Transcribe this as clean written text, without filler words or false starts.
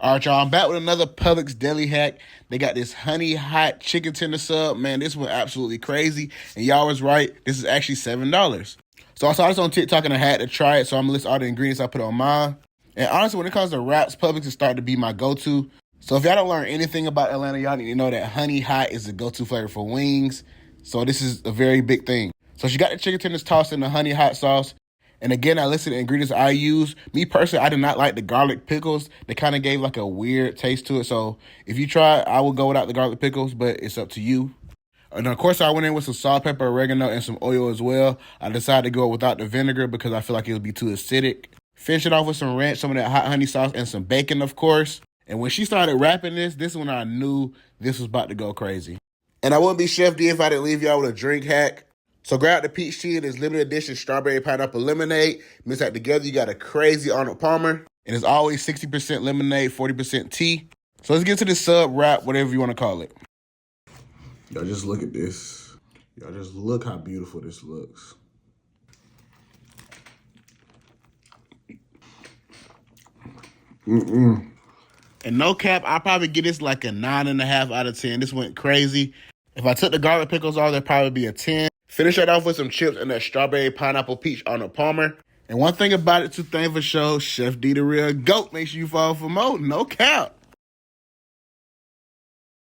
All right, y'all, I'm back with another Publix Deli hack. They got this honey hot chicken tender sub. Man, this went absolutely crazy. And y'all was right. This is actually $7. So I saw this on TikTok and I had to try it. So I'm going to list all the ingredients I put on mine. And honestly, when it comes to wraps, Publix is starting to be my go-to. So if y'all don't learn anything about Atlanta, y'all need to know that honey hot is the go-to flavor for wings. So this is a very big thing. So she got the chicken tenders tossed in the honey hot sauce. And again, I listed the ingredients I use. Me personally, I did not like the garlic pickles. They kind of gave like a weird taste to it. So if you try it, I would go without the garlic pickles, but it's up to you. And of course, I went in with some salt, pepper, oregano, and some oil as well. I decided to go without the vinegar because I feel like it would be too acidic. Finish it off with some ranch, some of that hot honey sauce, and some bacon, of course. And when she started wrapping this is when I knew this was about to go crazy. And I wouldn't be Chef D if I didn't leave y'all with a drink hack. So grab the peach tea and this limited edition strawberry pineapple lemonade. Mix that together, you got a crazy Arnold Palmer. And it's always 60% lemonade, 40% tea. So let's get to this sub wrap, whatever you want to call it. Y'all just look at this. Y'all just look how beautiful this looks. And no cap, I'll probably give this like a 9.5 out of 10. This went crazy. If I took the garlic pickles off, that'd probably be a 10. Finish that off with some chips and that strawberry pineapple peach Arnold Palmer. And one thing about it, two things for sure, Chef D the real GOAT. Make sure you follow for more. No cap.